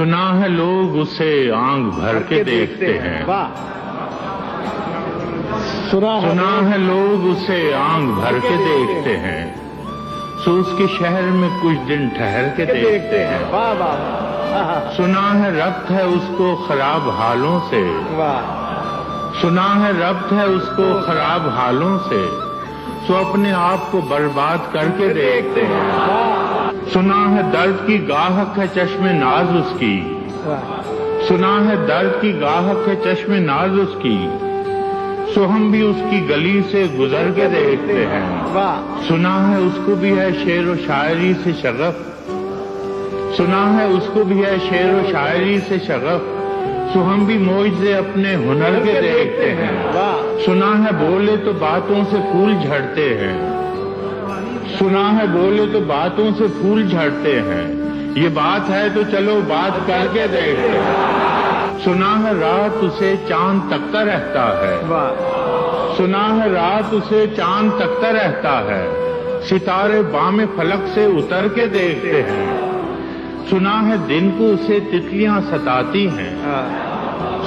सुना है लोग उसे आंख भर के देखते हैं। सुना है लोग उसे आंख भर के देखते हैं, सो उसके शहर में कुछ दिन ठहर के देखते हैं। सुना है रब्त है उसको खराब हालों से, सुना है रब्त है उसको खराब हालों से, सो अपने आप को बर्बाद करके देखते हैं। सुना है दर्द की गाहक है चश्मे नाज उसकी, सुना है दर्द की गाहक है चश्मे नाज उसकी, सो हम भी उसकी गली से गुजर के देखते हैं। सुना है उसको भी है शेर व शायरी से शगफ, सुना है उसको भी है शेर व शायरी से शगफ, सो हम भी मौज से अपने हुनर के देखते हैं। सुना है बोले तो बातों से फूल झड़ते हैं, सुना है बोले तो बातों से फूल झड़ते हैं, ये बात है तो चलो बात करके देखते हैं। सुना है रात उसे चांद तकता रहता है, सुना है रात उसे चांद तकता रहता है, सितारे बामे फलक से उतर के देखते हैं। सुना है दिन को उसे तितलियां सताती हैं,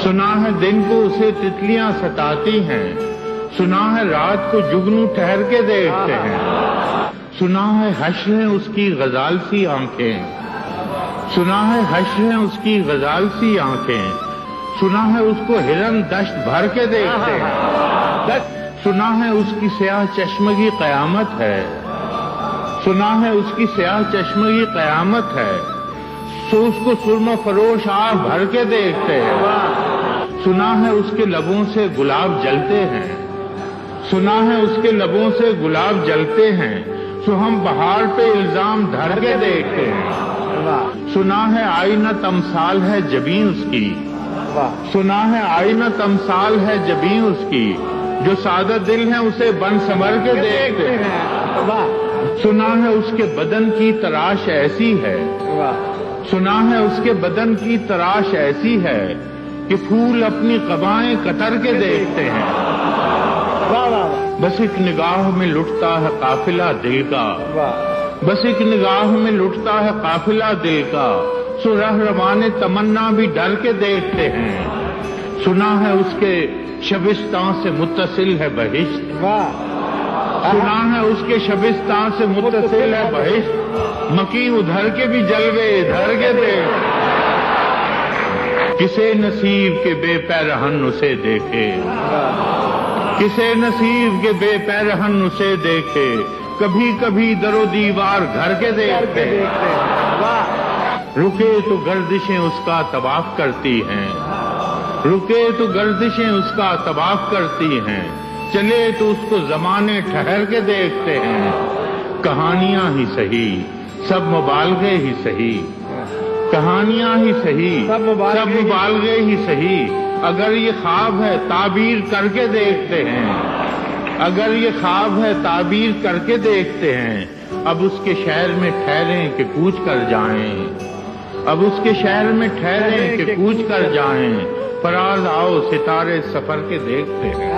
सुना है दिन को उसे तितलियां सताती हैं, सुना है रात को जुगनू ठहर के देखते हैं। सुना है हश्र है उसकी गजाल सी आंखें, सुना है हश्र है उसकी गजाल सी आंखें, सुना है उसको हिरन दश्त भर के देखते हैं। सुना है उसकी स्याह चश्मगी कयामत है, सुना है उसकी स्याह चश्मगी कयामत है, सो उसको सुरमा फरोश आग भर के देखते हैं। सुना है उसके लबों से गुलाब जलते हैं, सुना है उसके लबों से गुलाब जलते हैं, सो हम बहार पे इल्जाम धर के देखते हैं। सुना है आईना तमसाल है जबीन उसकी, सुना है आईना तमसाल है जबीन उसकी, जो सादा दिल है उसे बन संवर के देखते हैं। सुना है उसके बदन की तराश ऐसी है, सुना है उसके बदन की तराश ऐसी है, कि फूल अपनी कबाएं कतर के देखते हैं। बस एक निगाह में लुटता है काफिला दिल का, बस एक निगाह में लुटता है काफिला दिल का, सो रहरवाने तमन्ना भी डर के देखते हैं। सुना है उसके शबिस्तां से मुत्तसिल है बहिश्त, सुना है उसके शबिस्तां से मुत्तसिल है बहिश्त, मकी उधर के भी जलवे इधर के देख। किसे नसीब के बेपैरहन उसे देखे, किसे नसीब के बेपैरहन उसे देखे, कभी कभी दरो दीवार घर के देखते हैं। रुके तो गर्दिशें उसका तवाफ करती हैं, रुके तो गर्दिशें उसका तवाफ करती हैं, चले तो उसको जमाने ठहर के देखते हैं। कहानियां ही सही सब मुबालगे ही सही, कहानियां ही सही सब मुबालगे ही सही, अगर ये ख्वाब है ताबीर करके देखते हैं, अगर ये ख्वाब है ताबीर करके देखते हैं। अब उसके शहर में ठहरें कि कूच कर जाएं, अब उसके शहर में ठहरें कि कूच कर जाएं, फराज आओ सितारे सफर के देखते हैं।